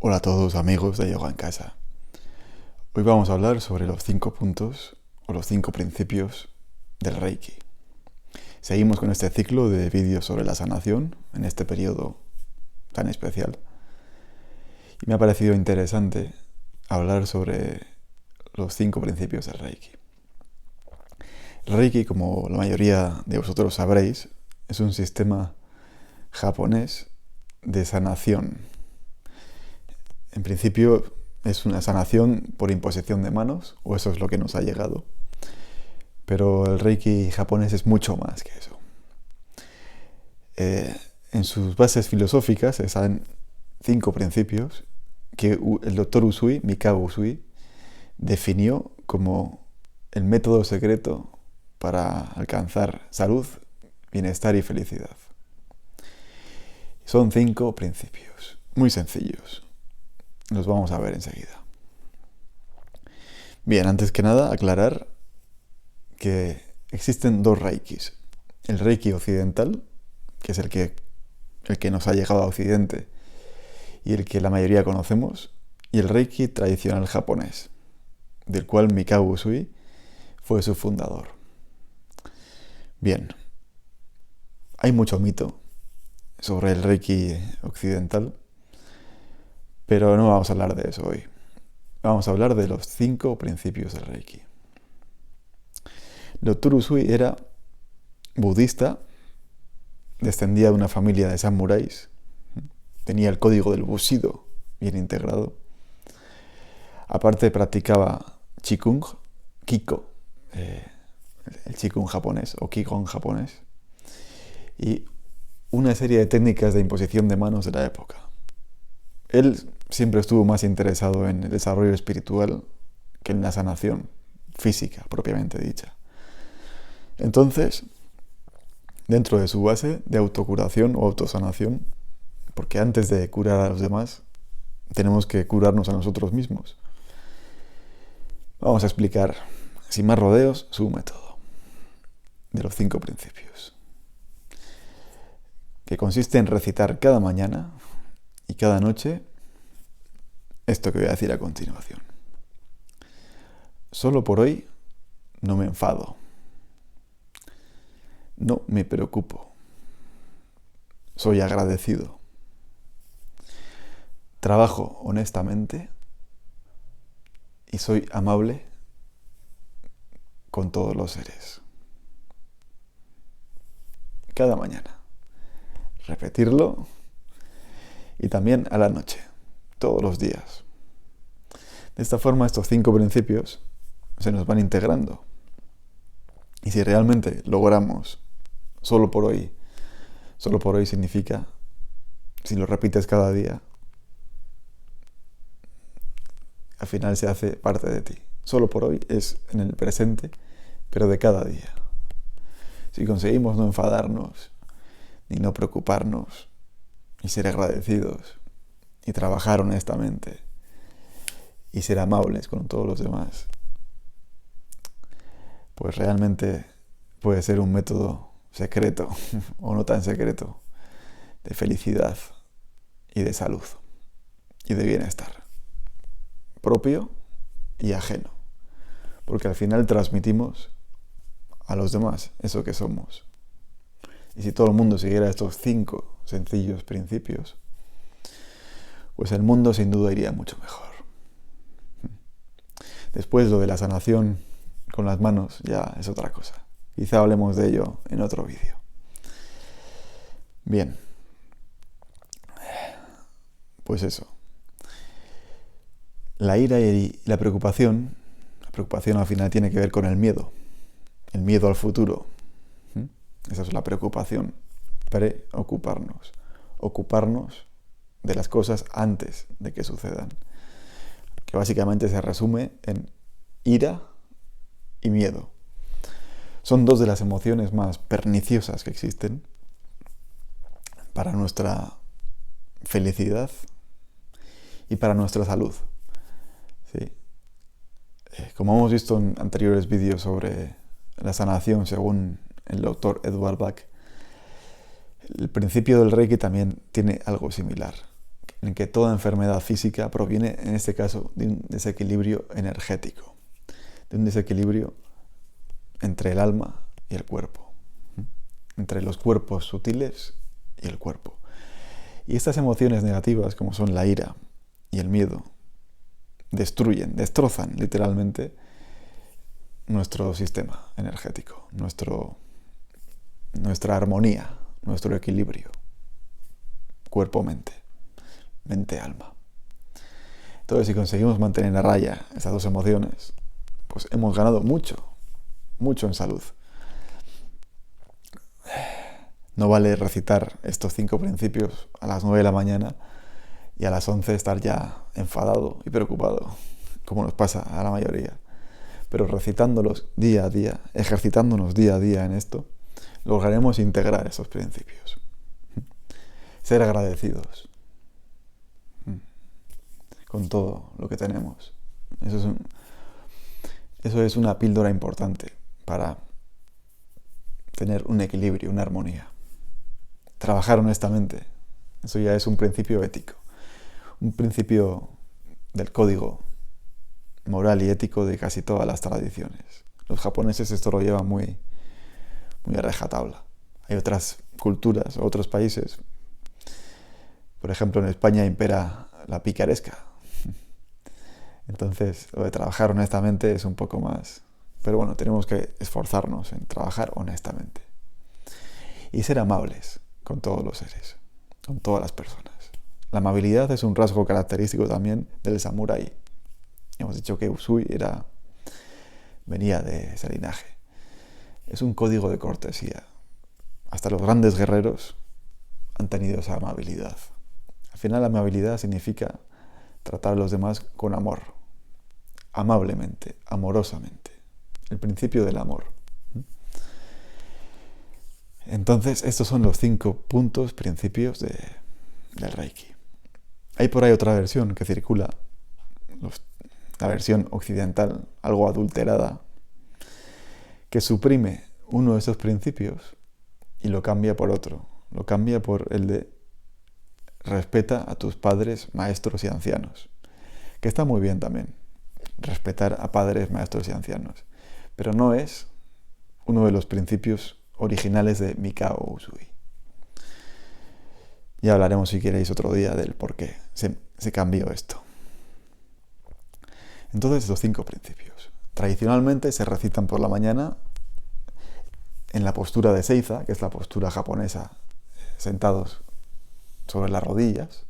Hola a todos amigos de Yoga en Casa. Hoy vamos a hablar sobre los 5 puntos o los 5 principios del Reiki. Seguimos con este ciclo de vídeos sobre la sanación en este periodo tan especial. Y me ha parecido interesante hablar sobre los 5 principios del Reiki. El Reiki, como la mayoría de vosotros sabréis, es un sistema japonés de sanación. En principio es una sanación por imposición de manos, o eso es lo que nos ha llegado. Pero el Reiki japonés es mucho más que eso. En sus bases filosóficas están 5 principios que el doctor Usui, Mikao Usui, definió como el método secreto para alcanzar salud, bienestar y felicidad. Son 5 principios, muy sencillos. Los vamos a ver enseguida. Bien, antes que nada, aclarar que existen 2 Reikis. El Reiki occidental, que es el que nos ha llegado a Occidente y el que la mayoría conocemos, y el Reiki tradicional japonés, del cual Mikao Usui fue su fundador. Bien, hay mucho mito sobre el Reiki occidental, pero no vamos a hablar de eso hoy. Vamos a hablar de los 5 principios del Reiki. El doctor Usui era budista, descendía de una familia de samuráis, tenía el código del Bushido bien integrado. Aparte practicaba Qigong, Kiko, el Qigong japonés o Qigong japonés, y una serie de técnicas de imposición de manos de la época. Él siempre estuvo más interesado en el desarrollo espiritual que en la sanación física propiamente dicha. Entonces, dentro de su base de autocuración o autosanación, porque antes de curar a los demás, tenemos que curarnos a nosotros mismos. Vamos a explicar, sin más rodeos, su método de los 5 principios, que consiste en recitar cada mañana y cada noche esto que voy a decir a continuación. Solo por hoy no me enfado. No me preocupo. Soy agradecido. Trabajo honestamente y soy amable con todos los seres. Cada mañana. Repetirlo y también a la noche, todos los días. De esta forma estos 5 principios se nos van integrando. Y si realmente logramos solo por hoy significa, si lo repites cada día, al final se hace parte de ti. Solo por hoy es en el presente, pero de cada día. Si conseguimos no enfadarnos, ni no preocuparnos, y ser agradecidos, y trabajar honestamente, y ser amables con todos los demás, pues realmente puede ser un método secreto, o no tan secreto, de felicidad y de salud, y de bienestar, propio y ajeno, porque al final transmitimos a los demás eso que somos. Y si todo el mundo siguiera estos 5 sencillos principios, pues el mundo sin duda iría mucho mejor. Después lo de la sanación con las manos ya es otra cosa. Quizá hablemos de ello en otro vídeo. Bien. Pues eso. La ira y la preocupación al final tiene que ver con el miedo al futuro. Esa es la preocupación, preocuparnos, ocuparnos de las cosas antes de que sucedan, que básicamente se resume en ira y miedo. Son 2 de las emociones más perniciosas que existen para nuestra felicidad y para nuestra salud. ¿Sí? Como hemos visto en anteriores vídeos sobre la sanación según el doctor Edward Bach, el principio del Reiki también tiene algo similar. en que toda enfermedad física proviene, en este caso, de un desequilibrio energético, de un desequilibrio entre el alma y el cuerpo, entre los cuerpos sutiles y el cuerpo. Y estas emociones negativas, como son la ira y el miedo, destrozan literalmente nuestro sistema energético, nuestra armonía, nuestro equilibrio, cuerpo-mente, mente-alma. Entonces, si conseguimos mantener a raya estas dos emociones, pues hemos ganado mucho en salud. No vale recitar estos 5 principios a las 9 de la mañana y a las 11 estar ya enfadado y preocupado, como nos pasa a la mayoría. Pero recitándolos día a día, ejercitándonos día a día en esto, lograremos integrar esos principios. Ser agradecidos con todo lo que tenemos. Eso es una píldora importante para tener un equilibrio, una armonía. Trabajar honestamente, eso ya es un principio ético, un principio del código moral y ético de casi todas las tradiciones. Los japoneses esto lo llevan muy a rajatabla. Hay otras culturas, otros países. Por ejemplo, en España impera la picaresca. Entonces, lo de trabajar honestamente es un poco más... Pero bueno, tenemos que esforzarnos en trabajar honestamente. Y ser amables con todos los seres, con todas las personas. La amabilidad es un rasgo característico también del samurái. Hemos dicho que Usui venía de ese linaje. Es un código de cortesía. Hasta los grandes guerreros han tenido esa amabilidad. Al final, la amabilidad significa tratar a los demás con amor, amablemente, amorosamente. El principio del amor. Entonces, estos son los 5 principios del Reiki. Hay por ahí otra versión que circula, la versión occidental, algo adulterada, que suprime uno de esos principios y lo cambia por otro. Lo cambia por el de respeta a tus padres, maestros y ancianos. Que está muy bien también, respetar a padres, maestros y ancianos. Pero no es uno de los principios originales de Mikao Usui. Ya hablaremos, si queréis, otro día del por qué se cambió esto. Entonces, los 5 principios. Tradicionalmente se recitan por la mañana en la postura de Seiza, que es la postura japonesa, sentados sobre las rodillas.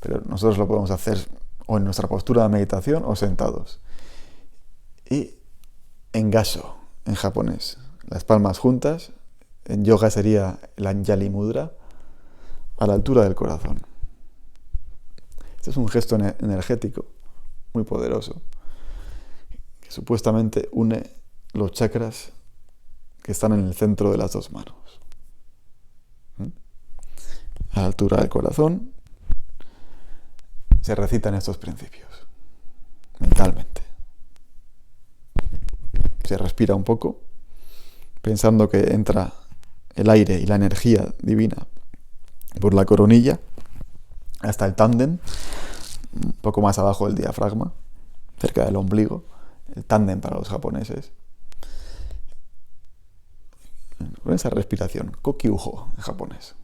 Pero nosotros lo podemos hacer o en nuestra postura de meditación o sentados. Y en Gassho, en japonés. Las palmas juntas. En yoga sería el Anjali Mudra, a la altura del corazón. Este es un gesto energético muy poderoso que supuestamente une los chakras que están en el centro de las 2 manos. A la altura del corazón se recitan estos principios mentalmente. Se respira un poco, pensando que entra el aire y la energía divina por la coronilla hasta el tándem, un poco más abajo del diafragma, cerca del ombligo, el tándem para los japoneses. Con esa respiración, kokyuho en japonés.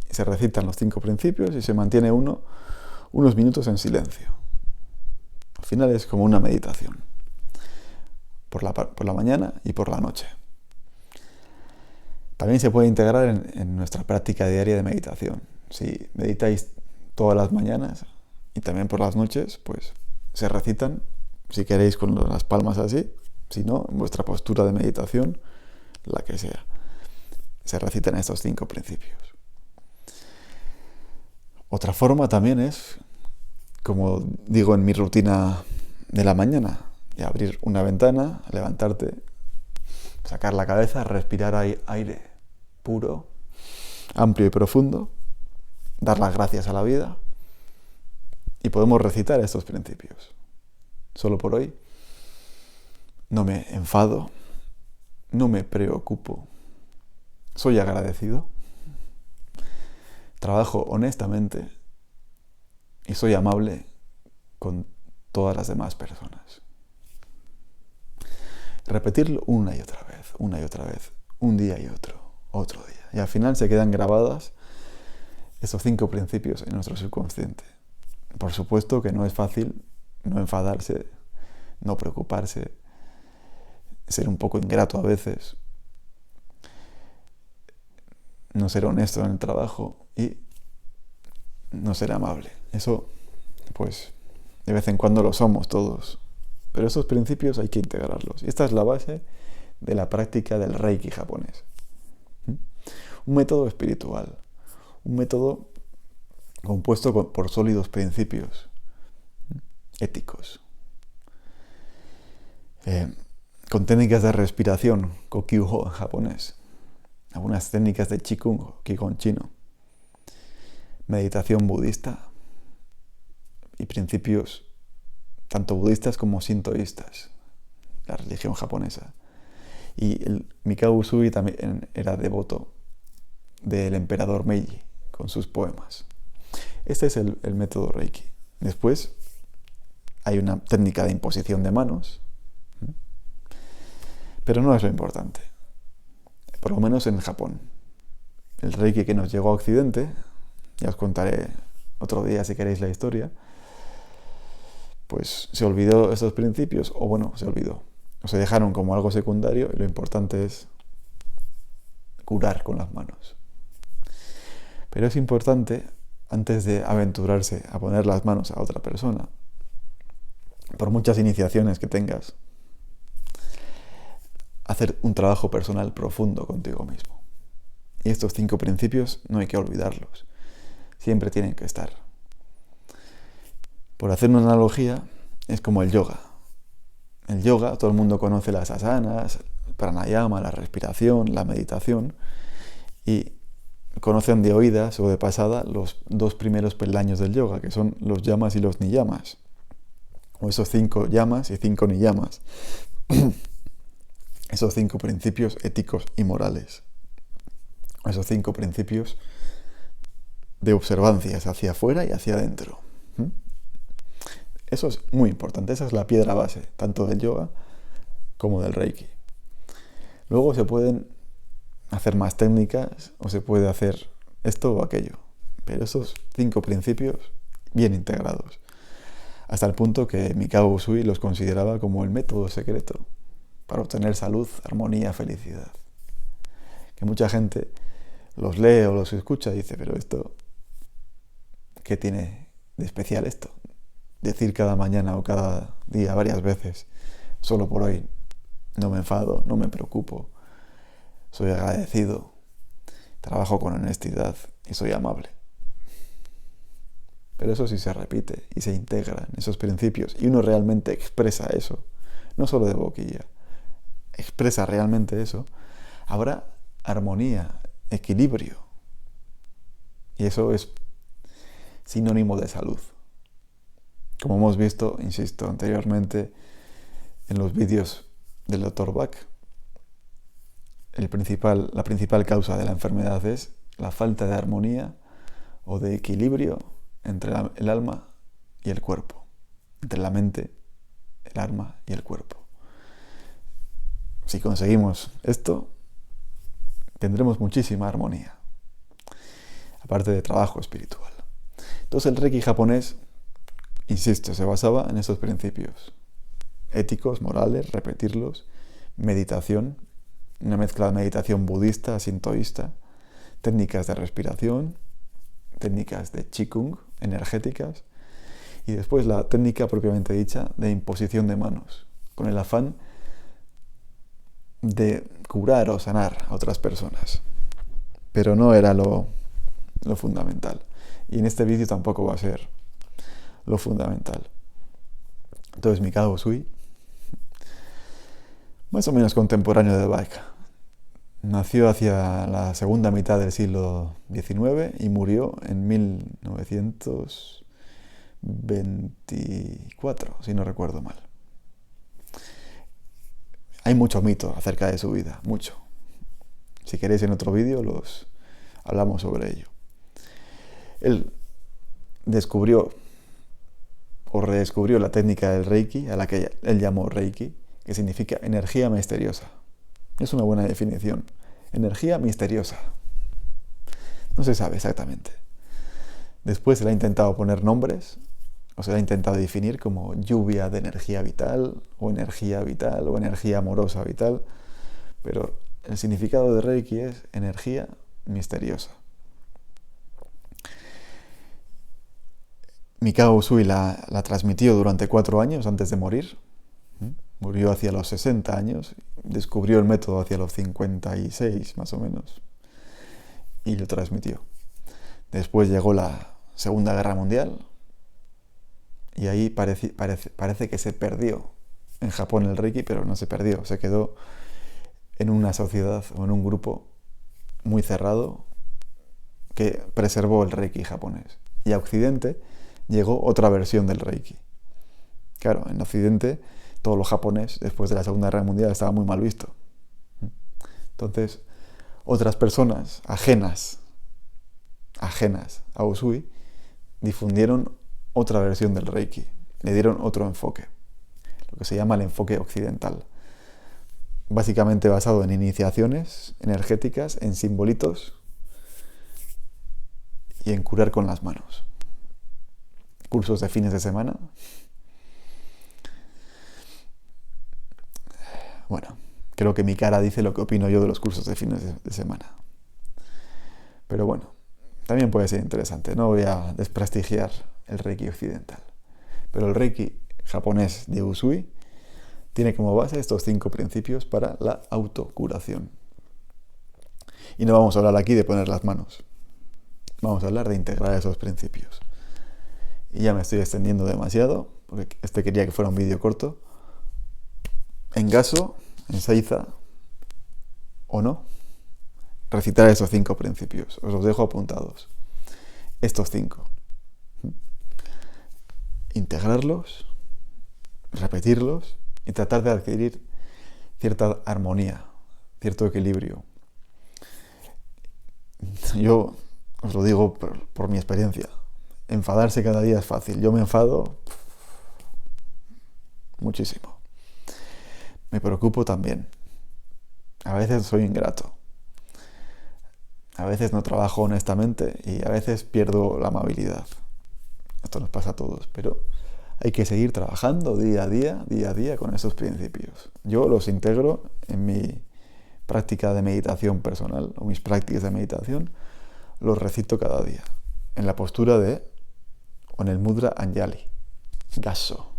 Se recitan los 5 principios y se mantiene unos minutos en silencio. Al final es como una meditación. Por la mañana y por la noche. También se puede integrar en nuestra práctica diaria de meditación. Si meditáis todas las mañanas y también por las noches, pues se recitan, si queréis con las palmas así, si no, en vuestra postura de meditación, la que sea. Se recitan estos 5 principios. Otra forma también es, como digo en mi rutina de la mañana, de abrir una ventana, levantarte, sacar la cabeza, respirar aire puro, amplio y profundo, dar las gracias a la vida y podemos recitar estos principios. Solo por hoy no me enfado, no me preocupo, soy agradecido, trabajo honestamente y soy amable con todas las demás personas. Repetirlo una y otra vez, un día y otro día. Y al final se quedan grabadas esos 5 principios en nuestro subconsciente. Por supuesto que no es fácil no enfadarse, no preocuparse, ser un poco ingrato a veces, no ser honesto en el trabajo y no ser amable. Eso, pues, de vez en cuando lo somos todos. Pero esos principios hay que integrarlos. Y esta es la base de la práctica del Reiki japonés. Un método espiritual. Un método compuesto por sólidos principios éticos. Con técnicas de respiración, Kokyūhō en japonés. Algunas técnicas de Qigong, Qigong chino. Meditación budista. Y principios tanto budistas como sintoístas, la religión japonesa. Y el Mikao Usui también era devoto del emperador Meiji con sus poemas. Este es el método Reiki. Después hay una técnica de imposición de manos, pero no es lo importante, por lo menos en Japón. El Reiki que nos llegó a Occidente, ya os contaré otro día si queréis la historia, pues se olvidó estos principios, o se dejaron como algo secundario, y lo importante es curar con las manos. Pero es importante, antes de aventurarse a poner las manos a otra persona, por muchas iniciaciones que tengas, hacer un trabajo personal profundo contigo mismo. Y estos 5 principios no hay que olvidarlos, siempre tienen que estar. Por hacer una analogía, es como el yoga. El yoga, todo el mundo conoce las asanas, el pranayama, la respiración, la meditación, y conocen de oídas o de pasada los 2 primeros peldaños del yoga, que son los yamas y los niyamas, o esos 5 yamas y 5 niyamas, esos 5 principios éticos y morales, esos 5 principios de observancias hacia afuera y hacia adentro. Eso es muy importante, esa es la piedra base, tanto del yoga como del Reiki. Luego se pueden hacer más técnicas o se puede hacer esto o aquello, pero esos 5 principios bien integrados, hasta el punto que Mikao Usui los consideraba como el método secreto para obtener salud, armonía, felicidad. Que mucha gente los lee o los escucha y dice, pero esto, ¿qué tiene de especial esto? Decir cada mañana o cada día varias veces, solo por hoy no me enfado, no me preocupo, soy agradecido, trabajo con honestidad y soy amable. Pero eso sí se repite y se integra en esos principios y uno realmente expresa eso, no solo de boquilla, expresa realmente eso, habrá armonía, equilibrio, y eso es sinónimo de salud. Como hemos visto, insisto, anteriormente en los vídeos del Dr. Bach, la principal causa de la enfermedad es la falta de armonía o de equilibrio entre el alma y el cuerpo, entre la mente, el alma y el cuerpo. Si conseguimos esto, tendremos muchísima armonía, aparte de trabajo espiritual. Entonces el Reiki japonés, insisto, se basaba en estos principios éticos, morales, repetirlos, meditación, una mezcla de meditación budista, sintoísta, técnicas de respiración, técnicas de Qigong, energéticas, y después la técnica propiamente dicha de imposición de manos, con el afán de curar o sanar a otras personas. Pero no era lo fundamental. Y en este vídeo tampoco va a ser lo fundamental. Entonces Mikao Usui, más o menos contemporáneo de Bach, nació hacia la segunda mitad del siglo XIX y murió en 1924, si no recuerdo mal. Hay mucho mito acerca de su vida, mucho. Si queréis en otro vídeo hablamos sobre ello. Él descubrió redescubrió la técnica del Reiki, a la que él llamó Reiki, que significa energía misteriosa. Es una buena definición. Energía misteriosa. No se sabe exactamente. Después se le ha intentado poner nombres, o se le ha intentado definir como lluvia de energía vital, o energía amorosa vital, pero el significado de Reiki es energía misteriosa. Mikao Usui la transmitió durante 4 años antes de morir. Murió hacia los 60 años, descubrió el método hacia los 56 más o menos, y lo transmitió. Después llegó la Segunda Guerra Mundial, y ahí parece que se perdió en Japón el Reiki, pero no se perdió, se quedó en una sociedad o en un grupo muy cerrado que preservó el Reiki japonés. Y a Occidente llegó otra versión del Reiki. Claro, en Occidente todo lo japonés después de la Segunda Guerra Mundial estaba muy mal visto. Entonces, otras personas ajenas a Usui difundieron otra versión del Reiki, le dieron otro enfoque, lo que se llama el enfoque occidental, básicamente basado en iniciaciones energéticas, en simbolitos y en curar con las manos. Cursos de fines de semana. Bueno, creo que mi cara dice lo que opino yo de los cursos de fines de semana. Pero bueno, también puede ser interesante. No voy a desprestigiar el Reiki occidental. Pero el Reiki japonés de Usui tiene como base estos 5 principios para la autocuración. Y no vamos a hablar aquí de poner las manos. Vamos a hablar de integrar esos principios. Y ya me estoy extendiendo demasiado, porque quería que fuera un vídeo corto. En caso, en Seiza, o no, recitar esos 5 principios. Os los dejo apuntados. Estos 5. Integrarlos, repetirlos y tratar de adquirir cierta armonía, cierto equilibrio. Yo os lo digo por mi experiencia. Enfadarse cada día es fácil. Yo me enfado muchísimo. Me preocupo también. A veces soy ingrato. A veces no trabajo honestamente y a veces pierdo la amabilidad. Esto nos pasa a todos, pero hay que seguir trabajando día a día con esos principios. Yo los integro en mi práctica de meditación personal o mis prácticas de meditación, los recito cada día en la postura o en el mudra Anjali, Gasso.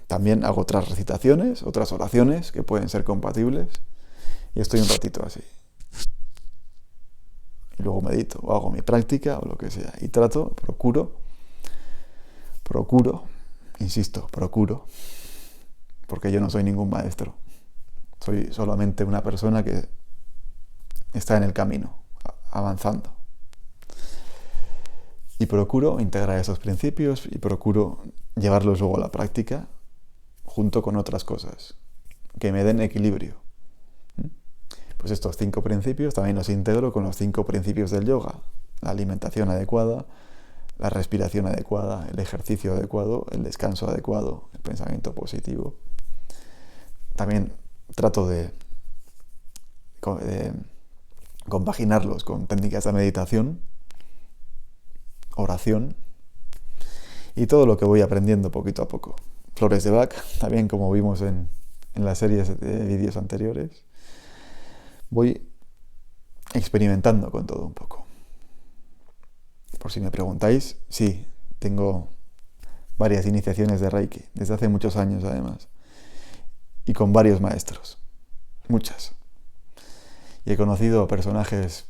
También hago otras recitaciones, otras oraciones que pueden ser compatibles y estoy un ratito así. Y luego medito o hago mi práctica o lo que sea. Y procuro, porque yo no soy ningún maestro. Soy solamente una persona que está en el camino, avanzando. Y procuro integrar esos principios y procuro llevarlos luego a la práctica junto con otras cosas que me den equilibrio. Pues estos 5 principios también los integro con los 5 principios del yoga. La alimentación adecuada, la respiración adecuada, el ejercicio adecuado, el descanso adecuado, el pensamiento positivo. También trato de compaginarlos con técnicas de meditación, oración y todo lo que voy aprendiendo poquito a poco. Flores de Bach, también como vimos en las series de vídeos anteriores. Voy experimentando con todo un poco. Por si me preguntáis, sí, tengo varias iniciaciones de Reiki, desde hace muchos años además, y con varios maestros, muchas. Y he conocido a personajes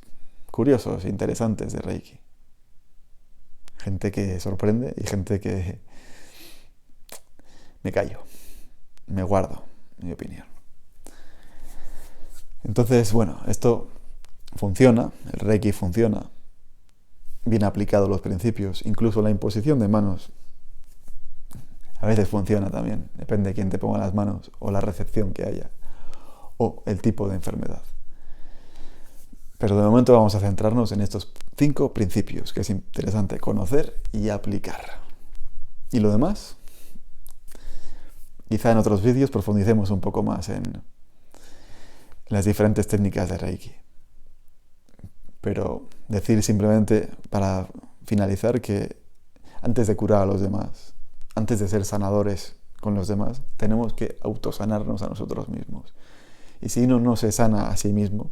curiosos, interesantes de Reiki. Gente que sorprende y gente que me callo, me guardo mi opinión. Entonces, bueno, esto funciona, el Reiki funciona, bien aplicado los principios, incluso la imposición de manos a veces funciona también, depende de quién te ponga las manos o la recepción que haya o el tipo de enfermedad. Pero de momento vamos a centrarnos en estos 5 principios que es interesante conocer y aplicar. Y lo demás, quizá en otros vídeos profundicemos un poco más en las diferentes técnicas de Reiki. Pero decir simplemente, para finalizar, que antes de curar a los demás, antes de ser sanadores con los demás, tenemos que autosanarnos a nosotros mismos. Y si uno no se sana a sí mismo,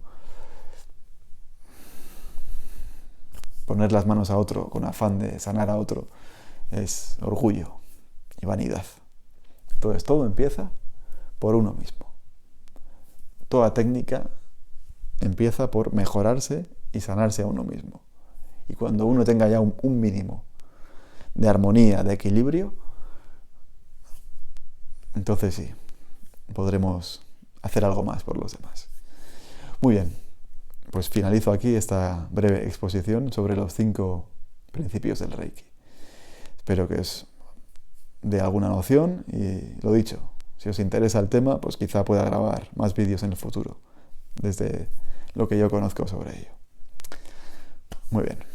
poner las manos a otro con afán de sanar a otro es orgullo y vanidad. Entonces todo empieza por uno mismo. Toda técnica empieza por mejorarse y sanarse a uno mismo. Y cuando uno tenga ya un mínimo de armonía, de equilibrio, entonces sí, podremos hacer algo más por los demás. Muy bien, pues finalizo aquí esta breve exposición sobre los 5 principios del Reiki. Espero que os dé alguna noción y lo dicho, si os interesa el tema, pues quizá pueda grabar más vídeos en el futuro, desde lo que yo conozco sobre ello. Muy bien.